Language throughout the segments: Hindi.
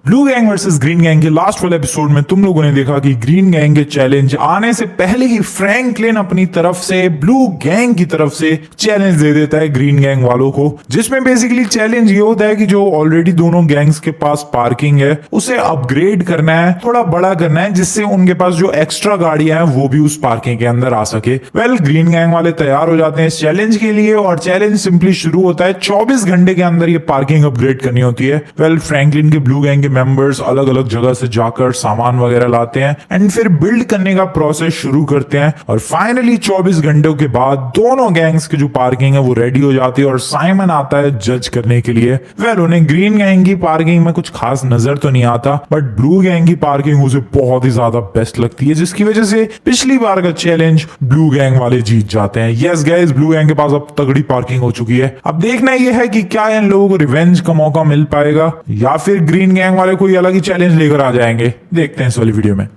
Blue gang versus green gang के लास्ट वाले एपिसोड में तुम लोगों ने देखा कि ग्रीन गैंग के चैलेंज आने से पहले ही फ्रैंकलिन अपनी तरफ से ब्लू गैंग की तरफ से चैलेंज दे देता है ग्रीन गैंग वालों को, जिसमें बेसिकली चैलेंज ये होता है कि जो ऑलरेडी दोनों गैंग्स के पास पार्किंग है उसे अपग्रेड करना है, थोड़ा बड़ा करना है, जिससे उनके पास जो एक्स्ट्रा गाड़ियां हैं वो भी उस पार्किंग के अंदर आ सके। वेल, ग्रीन गैंग वाले तैयार हो जाते हैं इस चैलेंज के लिए और चैलेंज सिंपली शुरू होता है। 24 घंटे के अंदर ये पार्किंग अपग्रेड करनी होती है। वेल, फ्रैंकलिन के ब्लू गैंग के मेंबर्स अलग अलग जगह से जाकर सामान वगैरह लाते हैं एंड फिर बिल्ड करने का प्रोसेस शुरू करते हैं और फाइनली 24 घंटों के बाद दोनों गैंग्स की जो पार्किंग है वो रेडी हो जाती है और साइमन आता है जज करने के लिए। वेल, उन्हें ग्रीन गैंग की पार्किंग में कुछ खास नजर तो नहीं आता, बट ब्लू गैंग की पार्किंग उसे बहुत ही ज्यादा बेस्ट लगती है, जिसकी वजह से पिछली बार का चैलेंज ब्लू गैंग वाले जीत जाते हैं। यस गाइस, ब्लू गैंग के पास अब तगड़ी पार्किंग हो चुकी है। अब देखना यह है कि क्या इन लोगों को रिवेंज का मौका मिल पाएगा या फिर ग्रीन गैंग वाले कोई अलग ही चैलेंज लेकर आ जाएंगे। देखते हैं इस वाली वीडियो में।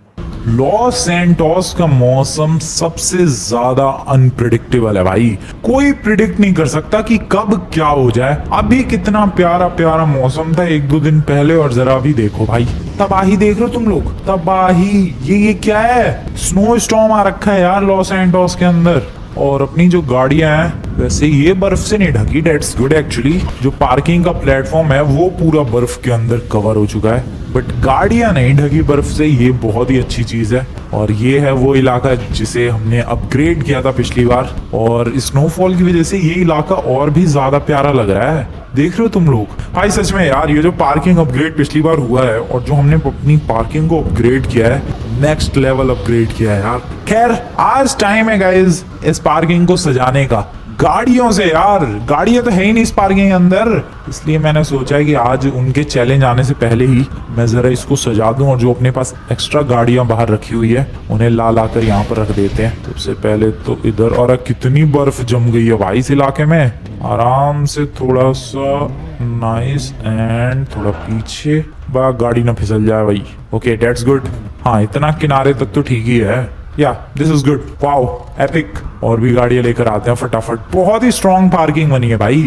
लॉस सैंटोस का मौसम सबसे ज्यादा अनप्रिडिक्टेबल है भाई। कोई प्रिडिक्ट नहीं कर सकता कि कब क्या हो जाए। अभी कितना प्यारा प्यारा मौसम था 1-2 दिन पहले और जरा अभी देखो भाई, तबाही देख रहे हो तुम लोग, तबाही। ये क्या है? स्नो स्टॉर्म आ रखा है यार लॉस सैंटोस के अंदर। और अपनी जो गाड़ियां हैं वैसे ये बर्फ से नहीं ढकी, डेट्स गुड एक्चुअली। जो पार्किंग का प्लेटफॉर्म है वो पूरा बर्फ के अंदर कवर हो चुका है, बट गाड़ियां नहीं ढकी बर्फ से, ये बहुत ही अच्छी चीज है। और ये है वो इलाका जिसे हमने अपग्रेड किया था पिछली बार और स्नोफॉल की वजह से ये इलाका और भी ज्यादा प्यारा लग रहा है। देख रहे हो तुम लोग भाई, सच में यार ये जो पार्किंग अपग्रेड पिछली बार हुआ है और जो हमने अपनी पार्किंग को अपग्रेड किया है, नेक्स्ट लेवल अपग्रेड किया है यार। खैर, आज टाइम है गाइज इस पार्किंग को सजाने का गाड़ियों से। यार गाड़ियां तो है ही नहीं इस पार्किंग के अंदर, इसलिए मैंने सोचा है कि आज उनके चैलेंज आने से पहले ही मैं जरा इसको सजा दूं और जो अपने पास एक्स्ट्रा गाड़ियां बाहर रखी हुई है उन्हें ला कर यहाँ पर रख देते हैं। सबसे पहले तो इधर, और कितनी बर्फ जम गई है भाई इस इलाके में। आराम से थोड़ा सा नाइस एंड थोड़ा पीछे, गाड़ी ना फिसल जाए भाई। Okay, that's good. हाँ, इतना किनारे तक तो ठीक ही है। या this is good, wow epic. और भी गाड़ियां लेकर आते हैं फटाफट। बहुत ही स्ट्रॉन्ग पार्किंग बनी है भाई।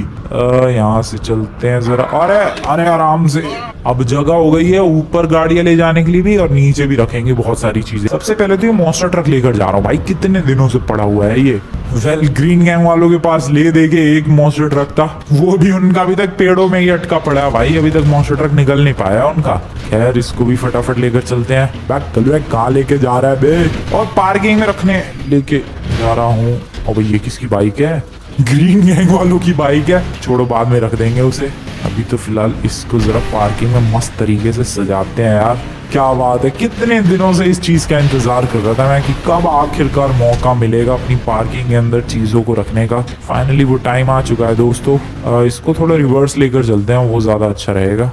यहाँ से चलते हैं जरा। अरे आराम से। अब जगह हो गई है ऊपर गाड़ियां ले जाने के लिए भी और नीचे भी रखेंगे बहुत सारी चीजें। सबसे पहले तो ये मॉन्स्टर ट्रक लेकर जा रहा हूँ भाई, कितने दिनों से पड़ा हुआ है ये। वेल, ग्रीन गैंग वालों के पास ले दे के एक मॉन्स्टर ट्रक था, वो भी उनका अभी तक पेड़ों में ही अटका पड़ा है भाई, अभी तक मॉन्स्टर ट्रक निकल नहीं पाया उनका। खैर, इसको भी फटाफट लेकर चलते हैं। बैग कहाँ लेके जा रहा है बे? और पार्किंग में रखने लेके जा रहा हूँ। और ये किसकी बाइक है? ग्रीन गैंग वालों की बाइक है। छोड़ो, बाद में रख देंगे उसे। अभी तो फिलहाल इसको जरा पार्किंग में मस्त तरीके से सजाते हैं यार। क्या बात है, कितने दिनों से इस चीज का इंतजार कर रहा था मैं कि कब आखिरकार मौका मिलेगा अपनी पार्किंग के अंदर चीजों को रखने का। फाइनली वो टाइम आ चुका है दोस्तों। इसको थोड़ा रिवर्स लेकर चलते हैं, वो ज्यादा अच्छा रहेगा।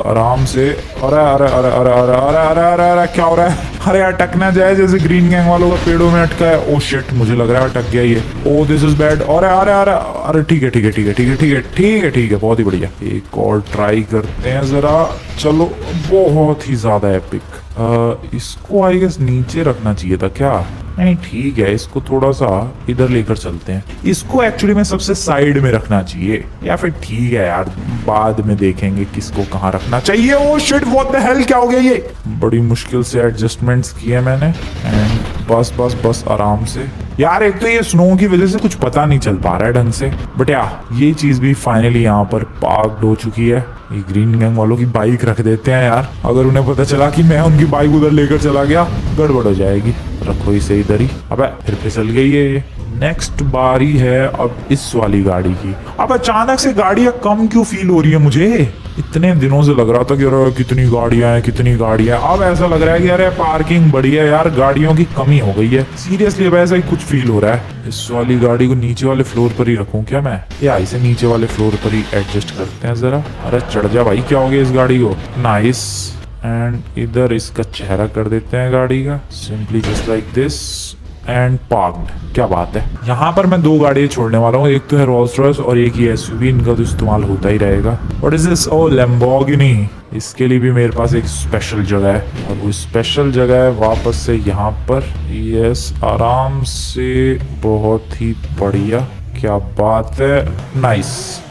आराम से। अरे अरे अरे अरे अरे अरे अरे अरे अरे क्या हो रहा है? अरे अटक ना जाए जैसे ग्रीन गैंग वालों का पेड़ों में अटका है। ओ शिट, मुझे लग रहा है अटक गया ये। ओ दिस इज बैड। अरे अरे अरे अरे ठीक है ठीक है ठीक है ठीक है ठीक है ठीक है ठीक है, बहुत ही बढ़िया। एक और ट्राई करते हैं जरा। चलो, बहुत ही ज्यादा एपिक। इसको आई गेस नीचे रखना चाहिए था क्या? नहीं, ठीक है, इसको थोड़ा सा इधर लेकर चलते हैं। इसको एक्चुअली में सबसे साइड में रखना चाहिए, या फिर ठीक है यार, बाद में देखेंगे किसको कहाँ रखना चाहिए। Oh shit, what the hell, क्या हो गया ये? बड़ी मुश्किल से एडजस्टमेंट्स किए मैंने एंड बस बस बस आराम से। यार एक तो ये स्नो की वजह से कुछ पता नहीं चल पा रहा है ढंग से, बट ये चीज भी फाइनली यहाँ पर पार्क्ड हो चुकी है। ये ग्रीन गैंग वालों की बाइक रख देते हैं यार, अगर उन्हें पता चला कि मैं उनकी बाइक उधर लेकर चला गया गड़बड़ हो जाएगी। रखो इसे इधर ही। अबे फिर फिसल गई है। नेक्स्ट बारी है अब इस वाली गाड़ी की। अब अचानक से गाड़ियां कम क्यों फील हो रही है मुझे? इतने दिनों से लग रहा था कि अरे कितनी गाड़ियां हैं कितनी गाड़ियां, अब ऐसा लग रहा है कि अरे पार्किंग बढ़िया यार, गाड़ियों की कमी हो गई है। सीरियसली अब ऐसा ही कुछ फील हो रहा है। इस वाली गाड़ी को नीचे वाले फ्लोर पर ही रखूं क्या मैं, या इसे नीचे वाले फ्लोर पर ही एडजस्ट करते हैं जरा। अरे चढ़ जा भाई, क्या हो गया इस गाड़ी को? नाइस। एंड इधर इसका चेहरा कर देते हैं गाड़ी का, simply just like this and parked. क्या बात है। यहाँ पर मैं 2 गाड़ियां छोड़ने वाला हूँ, एक तो है रोल्स रॉयस और एक ही एसयूवी, इनका तो इस्तेमाल होता ही रहेगा। What is this? Oh Lamborghini. इसके लिए भी मेरे पास एक स्पेशल जगह है और वो स्पेशल जगह है वापस से यहाँ पर। यस, आराम से, बहुत ही बढ़िया। क्या बात है, नाइस।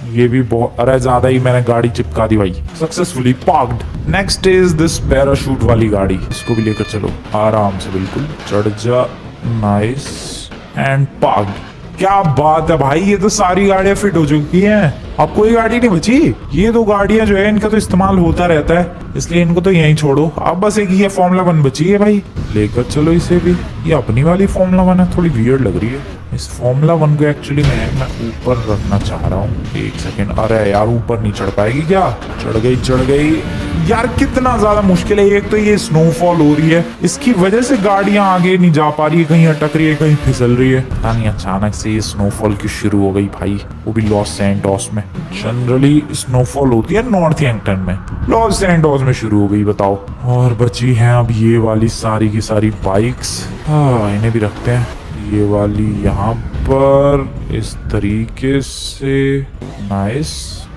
ये भी बहुत, अरे ज्यादा ही मैंने गाड़ी चिपका दी भाई। Successfully parked. Next is this parachute वाली गाड़ी, इसको भी लेकर चलो आराम से, बिल्कुल चढ़ जा। Nice and parked. क्या बात है भाई, ये तो सारी गाड़ियां फिट हो चुकी हैं, अब कोई गाड़ी नहीं बची। ये दो गाड़ियां जो है इनका तो इस्तेमाल होता रहता है, इसलिए इनको तो यहीं छोड़ो। अब बस एक ये फॉर्मूला 1 बची है भाई, लेकर चलो इसे भी। ये अपनी वाली फॉर्मूला 1 है, थोड़ी वियर्ड लग रही है। इस फॉर्मूला 1 को एक्चुअली मैं ऊपर रखना चाह रहा हूँ। एक सेकेंड, अरे यार ऊपर नहीं चढ़ पाएगी क्या? चढ़ गई यार, कितना ज्यादा मुश्किल है। एक तो ये स्नोफॉल हो रही है, इसकी वजह से गाड़ियां आगे नहीं जा पा रही है, कहीं अटक रही है, कहीं फिसल रही है। पता नहीं अचानक से ये स्नोफॉल क्यों शुरू हो गई भाई, वो भी लॉस सैंटोस में। जनरली स्नोफॉल होती है नॉर्थहैम्पटन में, लॉस सैंटोस में शुरू हो गई, बताओ। और बची हैं अब ये वाली सारी की सारी बाइक्स। इन्हें भी रखते हैं, ये वाली यहाँ पर इस तरीके से। नाइस,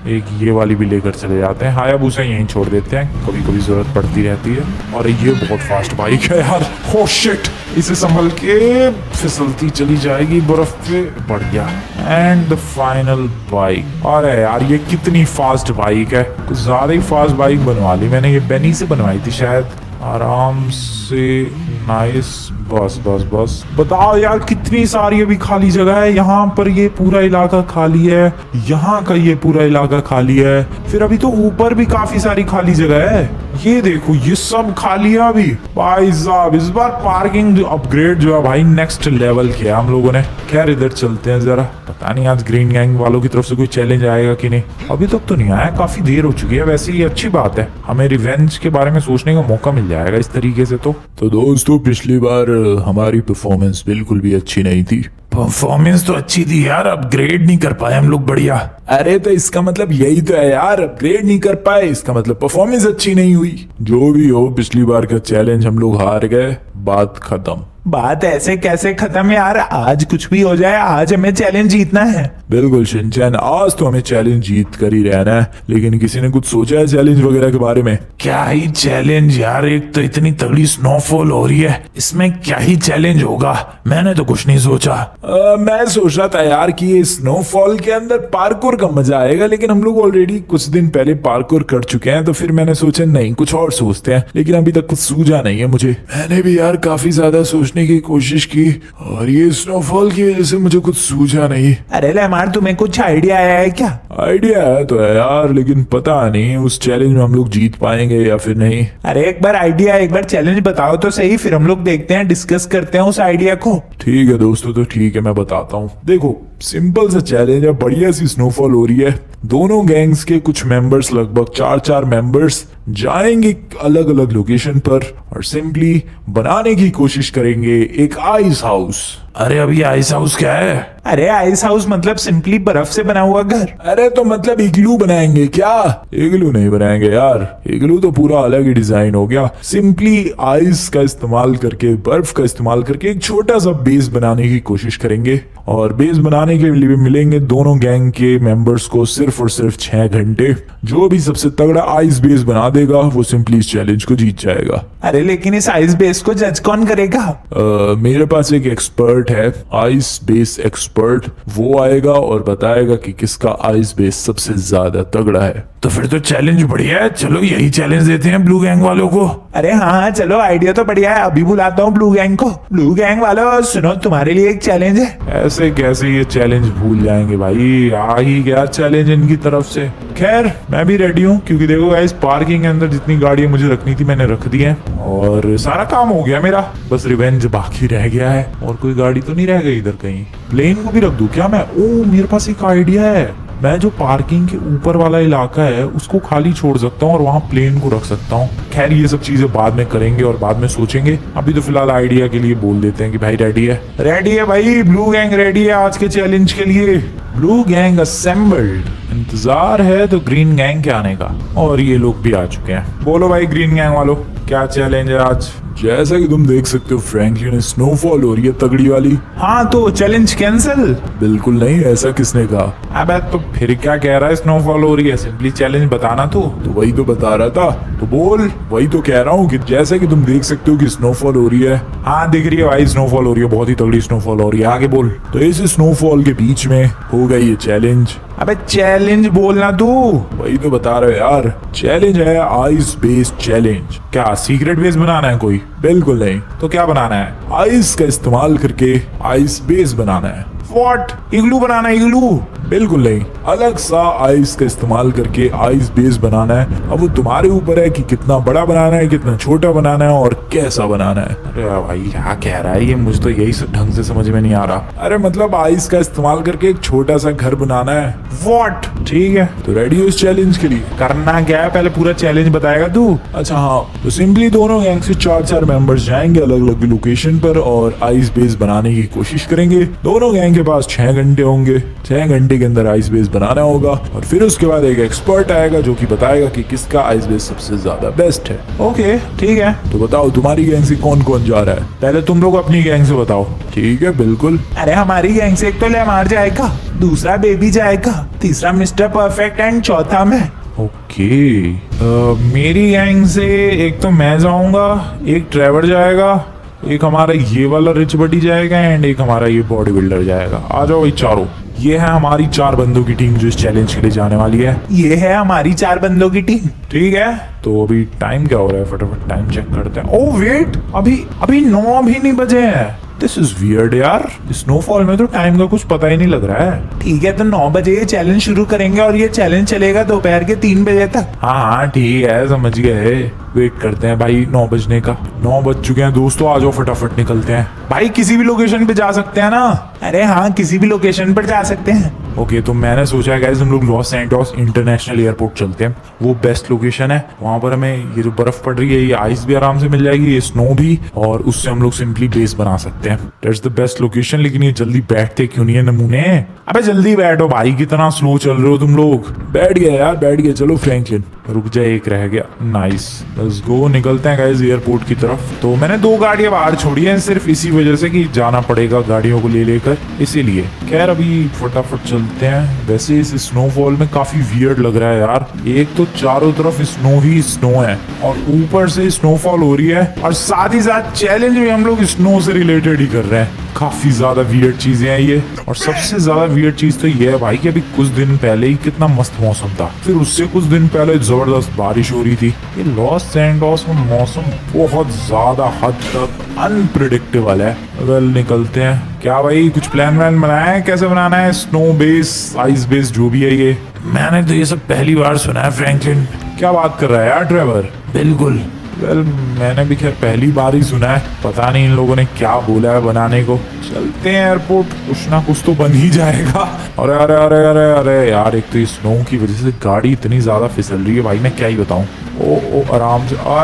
एक ये वाली भी लेकर चले जाते हैं। हायाबुसा यहीं छोड़ देते हैं, कभी कभी जरूरत पड़ती रहती है। और ये बहुत फास्ट बाइक है यार, हो शिट, इसे संभल के फिसलती चली जाएगी बर्फ पे। बढ़िया। And the final bike. अरे यार ये कितनी फास्ट बाइक है, कुछ ज्यादा ही फास्ट बाइक बनवा ली मैंने। ये बेनी से बनवाई थी शायद। आराम से। नाइस, बस बस बस। बताओ यार कितनी सारी अभी खाली जगह है। यहाँ पर ये पूरा इलाका खाली है, यहाँ का ये पूरा इलाका खाली है, फिर अभी तो ऊपर भी काफी सारी खाली जगह है। ये देखो ये सब खाली है अभी। भाई साहब इस बार पार्किंग अपग्रेड जो है भाई नेक्स्ट लेवल किया हम लोगों ने। खैर इधर चलते हैं जरा, पता नहीं आज ग्रीन गैंग वालों की तरफ से कोई चैलेंज आएगा कि नहीं। अभी तक तो नहीं आया, काफी देर हो चुकी है। वैसे ये अच्छी बात है, हमें रिवेंज के बारे में सोचने का मौका मिल जाएगा इस तरीके से। तो दोस्तों पिछली बार हमारी परफॉर्मेंस बिल्कुल भी अच्छी नहीं थी। परफॉर्मेंस तो अच्छी थी यार, अपग्रेड नहीं कर पाए हम लोग। बढ़िया। अरे तो इसका मतलब यही तो है यार, अपग्रेड नहीं कर पाए, इसका मतलब परफॉर्मेंस अच्छी नहीं हुई। जो भी हो, पिछली बार का चैलेंज हम लोग हार गए, बात खत्म। बात ऐसे कैसे खत्म यार, आज कुछ भी हो जाए, आज हमें चैलेंज जीतना है। बिल्कुल शिनचैन, आज तो हमें चैलेंज जीत कर ही रहना है। लेकिन किसी ने कुछ सोचा है चैलेंज वगैरह के बारे में? क्या ही चैलेंज यार, एक तो इतनी तगड़ी स्नोफॉल हो रही है, इसमें क्या ही चैलेंज होगा। मैंने तो कुछ नहीं सोचा। मैं सोच रहा था यार कि ये स्नोफॉल के अंदर पार्कोर का मजा आएगा, लेकिन हम लोग ऑलरेडी कुछ दिन पहले पार्कोर कर चुके हैं, तो फिर मैंने सोचा नहीं कुछ और सोचते हैं। लेकिन अभी तक कुछ सूझा नहीं है मुझे। मैंने भी यार काफी ज्यादा सोचने की कोशिश की, और ये स्नोफॉल की वजह से मुझे कुछ सूझा नहीं। अरे लेमार, तुम्हें कुछ आइडिया आया है क्या? आइडिया है तो है यार, लेकिन पता नहीं उस चैलेंज में हम लोग जीत पाएंगे या फिर नहीं। अरे एक बार आइडिया, एक बार चैलेंज बताओ तो सही, फिर हम लोग देखते हैं, डिस्कस करते हैं उस आइडिया को। ठीक है दोस्तों, तो ठीक है मैं बताता हूँ। देखो सिंपल सा चैलेंज है, बढ़िया सी स्नोफॉल हो रही है। दोनों गैंग्स के कुछ मेंबर्स, लगभग 4-4 मेंबर्स जाएंगे अलग अलग लोकेशन पर और सिंपली बनाने की कोशिश करेंगे एक आइस हाउस। अरे अभी आइस हाउस क्या है? अरे आइस हाउस मतलब सिंपली बर्फ से बना हुआ घर। अरे तो मतलब इग्लू बनाएंगे क्या? इग्लू नहीं बनाएंगे यार, इग्लू तो पूरा अलग ही डिजाइन हो गया। सिंपली आइस का इस्तेमाल करके, बर्फ का इस्तेमाल करके एक छोटा सा बेस बनाने की कोशिश करेंगे। और बेस बनाने के लिए मिलेंगे दोनों गैंग के मेंबर्स को सिर्फ और सिर्फ 6 घंटे। जो भी सबसे तगड़ा आइस बेस बना देगा वो सिंपली इस चैलेंज को जीत जाएगा। अरे लेकिन इस आइस बेस को जज कौन करेगा? मेरे पास एक एक्सपर्ट है, आइस बेस एक्सपर्ट। वो आएगा और बताएगा कि किसका आइस बेस सबसे ज्यादा तगड़ा है। तो फिर तो चैलेंज बढ़िया है, चलो यही चैलेंज देते हैं ब्लू गैंग वालों को। अरे हाँ चलो, आइडिया तो बढ़िया है, अभी बुलाता हूँ ब्लू गैंग को। ब्लू गैंग वालों सुनो, तुम्हारे लिए एक चैलेंज है। ऐसे कैसे ये चैलेंज भूल जाएंगे भाई, आ ही गया चैलेंज इनकी तरफ से। खैर मैं भी रेडी हूँ, क्योंकि देखो गाइस पार्किंग के अंदर जितनी गाड़ियां मुझे रखनी थी मैंने रख दी है, और सारा काम हो गया मेरा। बस रिवेंज बाकी रह गया है। और कोई गाड़ी तो नहीं रह गई इधर कहीं? प्लेन को भी रख दूं क्या मैं? ओ मेरे पास एक आइडिया है, मैं जो पार्किंग के ऊपर वाला इलाका है उसको खाली छोड़ सकता हूँ और वहाँ प्लेन को रख सकता हूँ। खैर ये सब चीजें बाद में करेंगे और बाद में सोचेंगे। अभी तो फिलहाल आइडिया के लिए बोल देते हैं कि भाई रेडी है। रेडी है भाई, ब्लू गैंग रेडी है आज के चैलेंज के लिए। Blue gang assembled. इंतजार है तो ग्रीन गैंग के आने का, और ये लोग भी आ चुके हैं। बोलो भाई ग्रीन गैंग वालों, क्या चैलेंज है आज? जैसा कि तुम देख सकते हो फ्रैंकलिन, स्नोफॉल हो रही है तगड़ी वाली। हाँ तो चैलेंज कैंसिल? बिल्कुल नहीं, ऐसा किसने कहा? अबे तो फिर क्या कह रहा है, स्नोफॉल हो रही है, सिंपली चैलेंज बताना। तो वही तो बता रहा था, तो बोल वही तो कह रहा हूँ कि जैसे कि तुम देख सकते हो कि स्नोफॉल हो रही है। हाँ दिख रही है भाई, स्नोफॉल हो रही है, बहुत ही तगड़ी स्नोफॉल हो रही है। आगे बोल। तो इस स्नोफॉल के बीच में होगा ये चैलेंज। अबे चैलेंज बोलना तू। वही तो बता रहे हो यार, चैलेंज है आइस बेस्ड चैलेंज। क्या सीक्रेट बेस बनाना है कोई? बिल्कुल नहीं, तो क्या बनाना है? आइस का इस्तेमाल करके आइस बेस बनाना है। व्हाट? इग्लू बनाना है? इग्लू? बिल्कुल नहीं, अलग सा आइस का इस्तेमाल करके आइस बेस बनाना है। अब वो तुम्हारे ऊपर है कि कितना बड़ा बनाना है, कितना छोटा बनाना है और कैसा बनाना है। अरे भाई क्या कह रहा है ये, मुझे तो यही ढंग से समझ में नहीं आ रहा। अरे मतलब आइस का इस्तेमाल करके एक छोटा सा घर बनाना है। व्हाट? ठीक है, तो रेडी हो इस चैलेंज के लिए? करना क्या है पहले पूरा चैलेंज बताएगा तू? अच्छा हाँ, तो सिंपली दोनों गैंग से 4 मेंबर्स जाएंगे अलग अलग लोकेशन पर और आइस बेस बनाने की कोशिश करेंगे। दोनों गैंग के पास 6 घंटे होंगे। 6 घंटे के अंदर आइस बेस बनाना होगा और फिर उसके बाद एक एक्सपर्ट आएगा जो कि बताएगा कि किसका आइस बेस सबसे ज्यादा बेस्ट है। ओके ठीक है। तो बताओ तुम्हारी गैंग से कौन कौन जा रहा है? पहले तुम लोग अपनी गैंग से बताओ। ठीक है बिल्कुल। अरे हमारी गैंग से एक तो लेमार जाएगा, दूसरा बेबी जाएगा, तीसरा मिस्टर परफेक्ट एंड चौथा मैं। ओके मेरी गैंग से एक तो मैं जाऊंगा, एक ट्रेवर जाएगा, एक हमारा ये वाला रिच बडी जाएगा एंड एक हमारा ये बॉडी बिल्डर जाएगा। आ जाओ भाई चारों। ये है हमारी 4 बंदों की टीम जो इस चैलेंज के लिए जाने वाली है। ये है हमारी 4 बंदों की टीम। ठीक है, तो अभी टाइम क्या हो रहा है? फटाफट टाइम चेक करते हैं। ओह वेट, अभी 9 भी नहीं बजे हैं। दिस इज वियर्ड यार, स्नोफॉल में तो टाइम का कुछ पता ही नहीं लग रहा है। ठीक है, तो 9 बजे ये चैलेंज शुरू करेंगे और ये चैलेंज चलेगा दोपहर के 3 बजे तक। हाँ ठीक है, समझ गए। वेट करते हैं भाई 9 बजने का। 9 बज चुके हैं दोस्तों, आ जाओ फटाफट निकलते हैं। भाई किसी भी लोकेशन पे जा सकते हैं ना? अरे हाँ, किसी भी लोकेशन पर जा सकते हैं। ओके तो मैंने सोचा गाइस हम लोग लॉस सैंटोस इंटरनेशनल एयरपोर्ट चलते हैं। वो बेस्ट लोकेशन है। वहां पर हमें ये जो बर्फ पड़ रही है, ये आइस भी आराम से मिल जाएगी, ये स्नो भी, और उससे हम लोग सिंपली बेस बना सकते हैं। That's the best location. लेकिन ये जल्दी बैठते क्यों नहीं है नमूने? अबे जल्दी बैठो भाई, कितना स्लो चल रहे हो तुम लोग। बैठ गया यार, बैठ गया। चलो फ्रैंकलिन। रुक जाए, एक रह गया। Nice, let's go. निकलते हैं गाइस एयरपोर्ट की तरफ। तो मैंने 2 गाड़ियां बाहर छोड़ी हैं सिर्फ इसी वजह से कि जाना पड़ेगा गाड़ियों को ले लेकर, इसीलिए। खैर अभी फटाफट चलते हैं। वैसे इस स्नोफॉल में काफी वियर्ड लग रहा है यार। एक तो चारों तरफ स्नो ही स्नो है और ऊपर से स्नोफॉल हो रही है और साथ ही साथ चैलेंज भी हम लोग स्नो से रिलेटेड ही कर रहे हैं। काफी ज्यादा वियर्ड चीजें हैं ये। और सबसे ज्यादा वियर्ड चीज तो ये है भाई कि अभी कुछ दिन पहले ही कितना मस्त मौसम था, फिर उससे कुछ दिन पहले जबरदस्त बारिश हो रही थी। ये लॉस सैंटोस में मौसम बहुत ज्यादा हद तक अनप्रिडिक्टेबल है। वेल निकलते हैं। क्या भाई कुछ प्लान वैन बनाया है कैसे बनाना है स्नो बेस, आइस बेस, जो भी है ये? मैंने तो ये सब पहली बार सुना है फ्रैंकलिन। क्या बात कर रहा है यार ट्रेवर? बिल्कुल। वेल मैंने भी खैर पहली बार ही सुना है, पता नहीं इन लोगों ने क्या बोला है बनाने को। चलते हैं एयरपोर्ट, कुछ ना कुछ तो बन ही जाएगा। अरे अरे अरे अरे अरे यार, एक तो ये स्नो की वजह से गाड़ी इतनी ज्यादा फिसल रही है भाई, मैं क्या ही बताऊं। ओ आराम से। अरे